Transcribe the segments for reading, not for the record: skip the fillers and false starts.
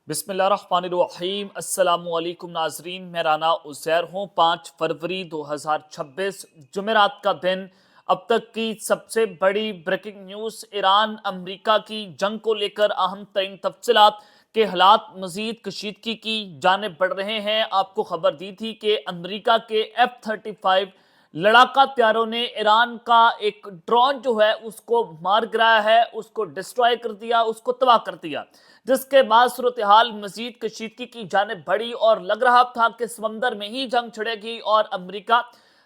बिस्मिल्लाहिर्रहमानिर्रहीम। अस्सलाम वालेकुम नाजरीन, मैं राना उज़ैर हूँ। 5 फरवरी 2026 जुमेरात का दिन। अब तक की सबसे बड़ी ब्रेकिंग न्यूज़, ईरान अमरीका की जंग को लेकर अहम तरीन तफसीलात के हालात मजीद कशीदगी की जानिब बढ़ रहे हैं। आपको खबर दी थी कि अमरीका के F-35 लड़ाका त्यारों ने ईरान का एक ड्रोन जो है उसको मार गिराया है, उसको डिस्ट्रॉय कर दिया, उसको तबाह कर दिया, जिसके बाद सूरत हाल मजीद कशीदगी की जानिब बढ़ी और लग रहा था कि समंदर में ही जंग छिड़ेगी और अमरीका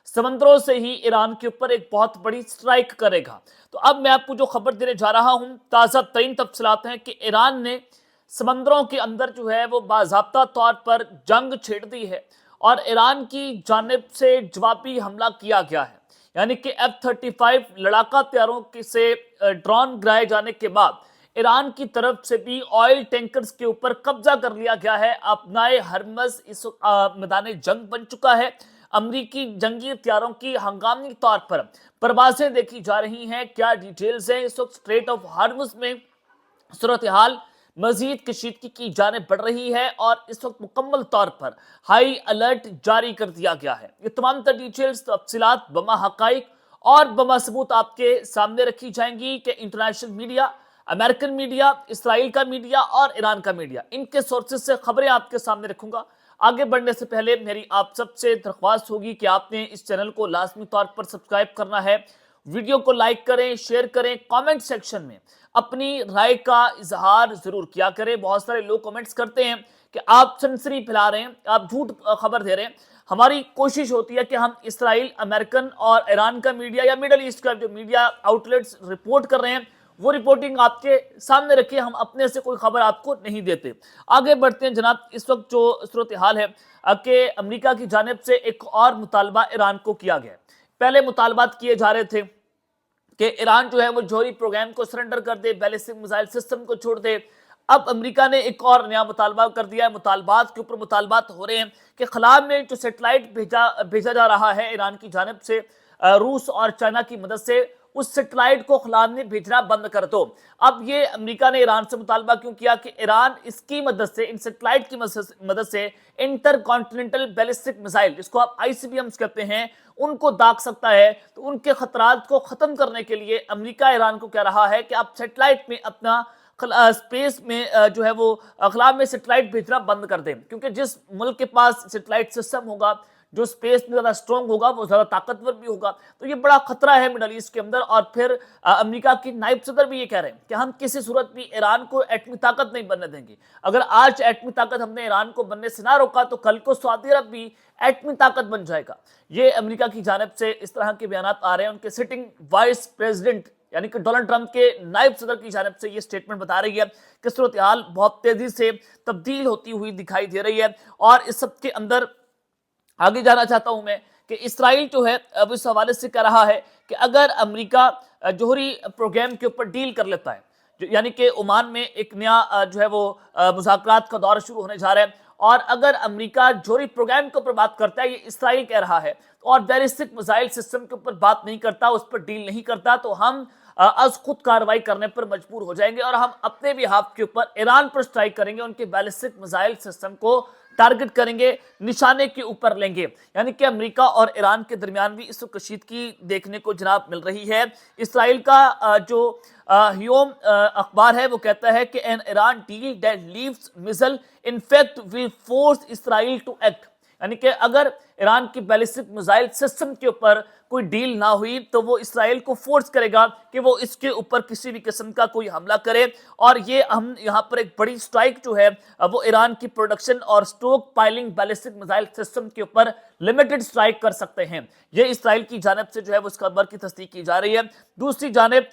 समंदरों से ही ईरान के ऊपर एक बहुत बड़ी स्ट्राइक करेगा। तो अब मैं आपको जो खबर देने जा रहा हूं, ताज़ा तरीन तफसीलात हैं कि ईरान ने समंदरों के अंदर जो है वो बाज़ाब्ता तौर पर जंग छेड़ दी है और ईरान की जानिब से जवाबी हमला किया गया है। यानी कि F-35 लड़ाका तैयारों से ड्रोन गिराए जाने के बाद ईरान की तरफ से भी ऑयल टैंकर्स के ऊपर कब्जा कर लिया गया है। अपनाए हरमज इस मैदान जंग बन चुका है। अमरीकी जंगी हथियारों की हंगामी तौर पर परवाजें देखी जा रही हैं। क्या डिटेल्स हैं इस वक्त स्ट्रेट ऑफ हॉर्मुज में? सूरत हाल मजीद कशीदगी की जाने बढ़ रही है और इस वक्त मुकम्मल तौर पर हाई अलर्ट जारी कर दिया गया है। ये तमाम तर डिटेल्स, तफसीलात, बमा हकाइक और बमा सबूत आपके सामने रखी जाएंगी कि international media, American media, Israel का मीडिया और ईरान का मीडिया, इनके सोर्सेज से खबरें आपके सामने रखूंगा। आगे बढ़ने से पहले मेरी आप सबसे दरख्वास्त होगी कि आपने इस चैनल को लाजमी तौर पर सब्सक्राइब करना है। वीडियो को लाइक करें, शेयर करें, कमेंट सेक्शन में अपनी राय का इजहार जरूर किया करें। बहुत सारे लोग कमेंट्स करते हैं कि आप सनसनी फैला रहे हैं, आप झूठ खबर दे रहे हैं। हमारी कोशिश होती है कि हम इसराइल, अमेरिकन और ईरान का मीडिया या मिडल ईस्ट का जो मीडिया आउटलेट्स रिपोर्ट कर रहे हैं वो रिपोर्टिंग आपके सामने रखिए। हम अपने से कोई खबर आपको नहीं देते। आगे बढ़ते हैं जनाब। इस वक्त जो सूरत हाल है कि अमेरिका की जानिब से एक और मुतालबा ईरान को किया गया। पहले मुतालबात किए जा रहे थे कि ईरान जो है वो जौहरी प्रोग्राम को सरेंडर कर दे, बैलिस्टिक मिसाइल सिस्टम को छोड़ दे। अब अमेरिका ने एक और नया मुतालबा कर दिया है। मुतालबात के ऊपर मुतालबात हो रहे हैं कि खला में जो सेटेलाइट भेजा जा रहा है ईरान की जानिब से, रूस और चाइना की मदद से, उस सेटेलाइट को खला में भेजना बंद कर दो। अब ये अमेरिका ने ईरान से मुतालबा क्यों किया कि ईरान इसकी मदद से, इन सेटेलाइट की मदद से इंटर कॉन्टिनेंटल बैलिस्टिक मिसाइल, जिसको आप ICBMs कहते हैं, उनको दाग सकता है। तो उनके खतरात को खत्म करने के लिए अमेरिका ईरान को कह रहा है कि आप सेटेलाइट में अपना स्पेस में जो है वो खला में सेटेलाइट भेजना बंद कर दें, क्योंकि जिस मुल्क के पास सेटेलाइट सिस्टम होगा, जो स्पेस में ज़्यादा स्ट्रॉन्ग होगा, वो ज़्यादा ताकतवर भी होगा। तो ये बड़ा खतरा है मिडल ईस्ट के अंदर। और फिर अमेरिका की नायब सदर भी ये कह रहे हैं कि हम किसी सूरत भी ईरान को एटमी ताकत नहीं बनने देंगे। अगर आज एटमी ताकत हमने ईरान को बनने से ना रोका तो कल को सऊदी अरब भी एटमी ताकत बन जाएगा। ये अमेरिका की जानिब से इस तरह के बयान आ रहे हैं। उनके सिटिंग वाइस प्रेसिडेंट यानी कि डोनाल्ड ट्रंप के नायब सदर की जानिब से ये स्टेटमेंट बता रही है कि सूरत हाल बहुत तेजी से तब्दील होती हुई दिखाई दे रही है। और इस सब के अंदर आगे जाना चाहता हूं मैं कि इसराइल जो है अब इस हवाले से कह रहा है कि अगर अमेरिका जौहरी प्रोग्राम के ऊपर डील कर लेता है, यानी कि ओमान में एक नया जो है वो मुज़ाकरात का दौर शुरू होने जा रहा है, और अगर अमेरिका जौहरी प्रोग्राम के ऊपर बात करता है, ये इसराइल कह रहा है, और बैलिस्टिक मिसाइल सिस्टम के ऊपर बात नहीं करता, उस पर डील नहीं करता, तो हम अज खुद कार्रवाई करने पर मजबूर हो जाएंगे और हम अपने भी हाथ के ऊपर ईरान पर स्ट्राइक करेंगे, उनके बैलिस्टिक मिसाइल सिस्टम को टारगेट करेंगे, निशाने के ऊपर लेंगे। यानी कि अमेरिका और ईरान के दरमियान भी इस कशीदगी देखने को जनाब मिल रही है। इसराइल का जो ह्योम अखबार है वो कहता है कि an Iran deal that leaves missile in fact will force Israel to act. यानी कि अगर ईरान की बैलिस्टिक मिसाइल सिस्टम के ऊपर कोई डील ना हुई तो वो इसराइल को फोर्स करेगा कि वो इसके ऊपर किसी भी किस्म का कोई हमला करे। और ये हम यहाँ पर एक बड़ी स्ट्राइक जो है वो ईरान की प्रोडक्शन और stock piling ballistic missile system के ऊपर लिमिटेड स्ट्राइक कर सकते हैं। ये इसराइल की जानिब से जो है वो इस खबर की तस्दीक की जा रही है। दूसरी जानिब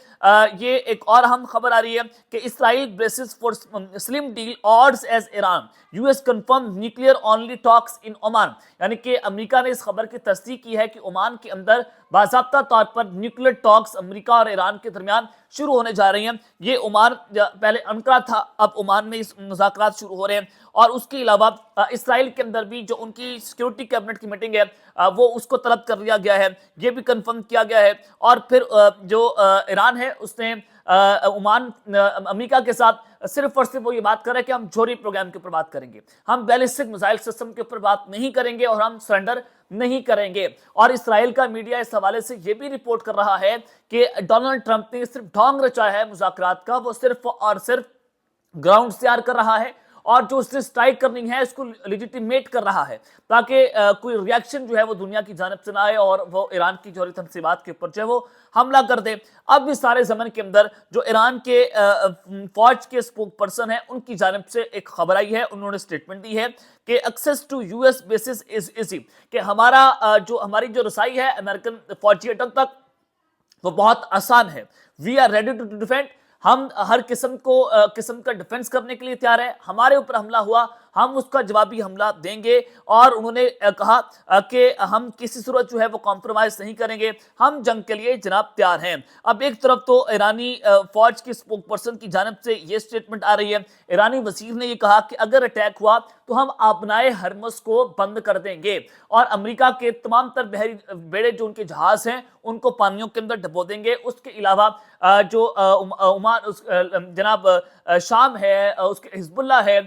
ये एक और अहम खबर आ रही है कि Israel braces for slim deal odds as Iran, US confirm nuclear only talks in Oman. यानी कि अमेरिका ने इस खबर की तस्दीक की है कि ओमान के अंदर बाज़ाब्ता तौर पर न्यूक्लियर टॉक्स अमेरिका और ईरान के दरमियान شروع ہونے جا رہی ہیں. یہ عمان پہلے انقرہ تھا, اب عمان میں اس مذاکرات شروع ہو رہے ہیں. اور اس کے علاوہ اسرائیل کے اندر بھی جو ان کی سیکیورٹی کیبنٹ کی میٹنگ ہے وہ اس کو طلب کر لیا گیا ہے, یہ بھی کنفرم کیا گیا ہے. اور پھر جو ایران ہے اس نے عمان امریکہ کے ساتھ صرف اور صرف وہ یہ بات کر رہا ہے کہ ہم جوہری پروگرام کے اوپر بات کریں گے, ہم بیلسٹک میزائل سسٹم کے اوپر بات نہیں کریں گے اور ہم سرنڈر نہیں کریں گے. اور اسرائیل کا میڈیا اس حوالے سے یہ بھی رپورٹ کر رہا ہے کہ ڈونلڈ ٹرمپ نے صرف ڈھونگ رچا ہے مذاکرات کا, وہ صرف اور صرف گراؤنڈ تیار کر رہا ہے اور جو اس نے سٹرائک کرنی ہے اس کو لیجیٹیمیٹ کر رہا ہے تاکہ کوئی ری ایکشن جو ہے وہ دنیا کی جانب سے نہ آئے اور وہ ایران کی جوہری تنصیبات کے اوپر جو ہے وہ حملہ کر دے. اب اس سارے زمن کے اندر جو ایران کے فوج کے اسپوک پرسن ہیں ان کی جانب سے ایک خبر آئی ہے, انہوں نے سٹیٹمنٹ دی ہے کہ access to U S bases is easy, کہ ہماری جو رسائی ہے امریکن فوجی اڈوں تک وہ بہت آسان ہے. We are ready to defend, ہم ہر قسم کا ڈیفنس کرنے کے لیے تیار ہے. ہمارے اوپر حملہ ہوا ہم اس کا جوابی حملہ دیں گے. اور انہوں نے کہا کہ ہم کسی صورت جو ہے وہ کمپرومائز نہیں کریں گے, ہم جنگ کے لیے جناب تیار ہیں. اب ایک طرف تو ایرانی فوج کی اسپوک پرسن کی جانب سے یہ سٹیٹمنٹ آ رہی ہے, ایرانی وزیر نے یہ کہا کہ اگر اٹیک ہوا تو ہم آبنائے ہرمز کو بند کر دیں گے اور امریکہ کے تمام تر بحری بیڑے جو ان کے جہاز ہیں ان کو پانیوں کے اندر ڈبو دیں گے. اس کے علاوہ جو جناب شام ہے, اس کے حزب اللہ ہے,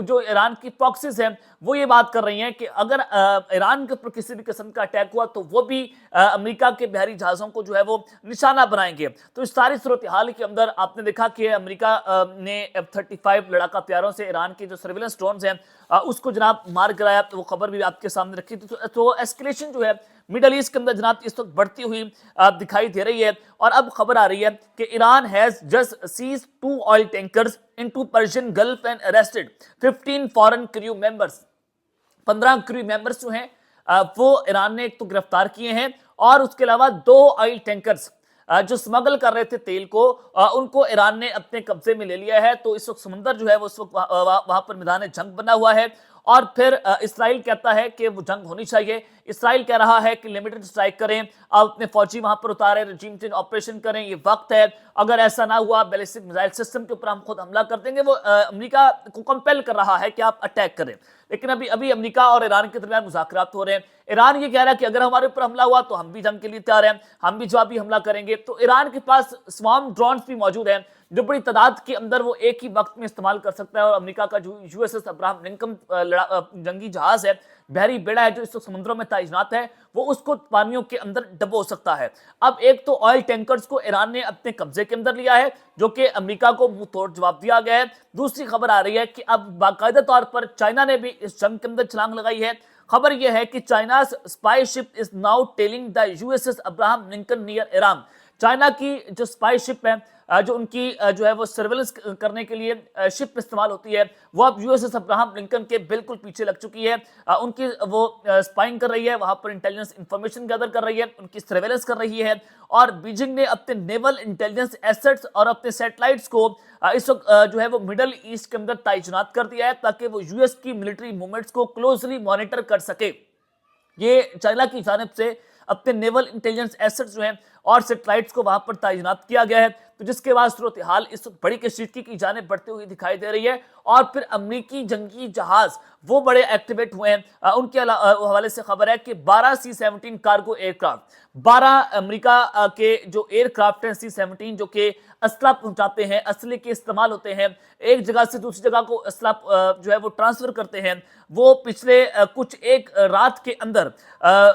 جو ایران کی پراکسیز ہیں وہ یہ بات کر رہی ہیں کہ اگر ایران کے اوپر کسی بھی قسم کا اٹیک ہوا تو وہ بھی امریکہ کے بحری جہازوں کو جو ہے وہ نشانہ بنائیں گے. تو اس ساری صورتحال کے اندر آپ نے دیکھا کہ امریکہ نے F-35 لڑاکا طیاروں سے ایران کے جو سرویلنس ڈرونز ہیں اس کو جناب مار گرایا. وہ خبر بھی آپ کے سامنے رکھی تھی. تو ایسکیلیشن جو ہے مڈل ایسٹ کے اندر جناب اس وقت بڑھتی ہوئی دکھائی دے رہی ہے. اور اب خبر آ رہی ہے کہ Iran has just seized 2 oil tankers into Persian Gulf and arrested 15 foreign crew members. 15 crew members جو ہیں وہ ایران نے ایک تو گرفتار کیے ہیں اور اس کے علاوہ 2 آئل ٹینکرز جو سمگل کر رہے تھے تیل کو, ان کو ایران نے اپنے قبضے میں لے لیا ہے. تو اس وقت سمندر جو ہے وہ اس وقت وہاں پر میدان جنگ بنا ہوا ہے. اور پھر اسرائیل کہتا ہے کہ وہ جنگ ہونی چاہیے. اسرائیل کہہ رہا ہے کہ لمیٹڈ سٹرائک کریں, آپ اپنے فوجی وہاں پر اتاریں, رجیم چینج آپریشن کریں, یہ وقت ہے. اگر ایسا نہ ہوا بیلسٹک میزائل سسٹم کے اوپر ہم خود حملہ کر دیں گے. وہ امریکہ کو کمپیل کر رہا ہے کہ آپ اٹیک کریں. لیکن ابھی امریکہ اور ایران کے درمیان مذاکرات ہو رہے ہیں. ایران یہ کہہ رہا ہے کہ اگر ہمارے اوپر حملہ ہوا تو ہم بھی جنگ کے لیے تیار ہیں, ہم بھی جوابی حملہ کریں گے. تو ایران کے پاس سوارم ڈرونز بھی موجود ہیں جو بڑی تعداد کے اندر وہ ایک ہی وقت میں استعمال کر سکتا ہے. اور امریکہ کا جو USS ابراہم لنکن جنگی جہاز ہے, بحری بیڑا ہے جو اس وقت سمندروں میں تعینات ہے, وہ اس کو پانیوں کے اندر ڈبو سکتا ہے. اب ایک تو آئل ٹینکرز کو ایران نے اپنے قبضے کے اندر لیا ہے جو کہ امریکہ کو منہ توڑ جواب دیا گیا ہے. دوسری خبر آ رہی ہے کہ اب باقاعدہ طور پر چائنا نے بھی اس جنگ کے اندر چھلانگ لگائی ہے. خبر یہ ہے کہ China's spy ship is now telling the USS Abraham Lincoln near Iran. China کی جو اسپائی شپ ہے جو ان کی جو ہے وہ سرویلنس کرنے کے لیے شپ استعمال ہوتی ہے, وہ اب USS ابراہم لنکن کے بالکل پیچھے لگ چکی ہے. ان کی وہ اسپائنگ کر رہی ہے, وہاں پر انٹیلیجنس انفارمیشن گیدر کر رہی ہے, ان کی سرویلنس کر رہی ہے. اور بیجنگ نے اپنے نیول انٹیلیجنس ایسٹس اور اپنے سیٹلائٹس کو اس وقت جو ہے وہ مڈل ایسٹ کے اندر تعینات کر دیا ہے تاکہ وہ US کی ملٹری موومنٹس کو کلوزلی مانیٹر کر سکے. یہ چائنا کی جانب سے اپنے نیول انٹیلیجنس ایسٹس جو ہیں اور سیٹلائٹس کو وہاں پر تعینات کیا گیا ہے. تو جس کے بعد صورتحال اس وقت بڑی کشیدگی کی جانب بڑھتے ہوئی دکھائی دے رہی ہے. اور پھر امریکی جنگی جہاز وہ بڑے ایکٹیویٹ ہوئے ہیں. ان کے حوالے سے خبر ہے کہ 12 C-17 کارگو ایئر کرافٹ, 12 امریکہ کے جو ایئر کرافٹ ہیں C-17 جو کہ اسلحہ پہنچاتے ہیں, اسلحے کے استعمال ہوتے ہیں, ایک جگہ سے دوسری جگہ کو اسلحہ جو ہے وہ ٹرانسفر کرتے ہیں, وہ پچھلے کچھ ایک رات کے اندر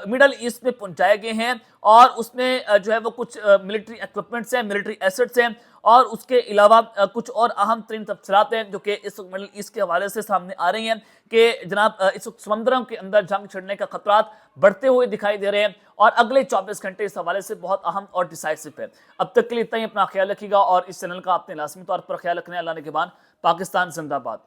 مڈل ایسٹ میں پہنچائے گئے ہیں. اور اس میں جو ہے وہ کچھ ملٹری ایکوپمنٹس ہیں, ملٹری ایسٹس ہیں, اور اس کے علاوہ کچھ اور اہم ترین تفصیلات ہیں جو کہ اس وقت مڈل ایسٹ کے حوالے سے سامنے آ رہی ہیں کہ جناب اس وقت سمندروں کے اندر جنگ چھڑنے کا خطرات بڑھتے ہوئے دکھائی دے رہے ہیں. اور اگلے 24 گھنٹے اس حوالے سے بہت اہم اور ڈیسائسو ہے. اب تک کے لیے اتنا ہی. اپنا خیال رکھیے گا اور اس چینل کا آپ نے لازمی طور پر خیال رکھنا ہے. اللہ نگہبان. پاکستان زندہ باد.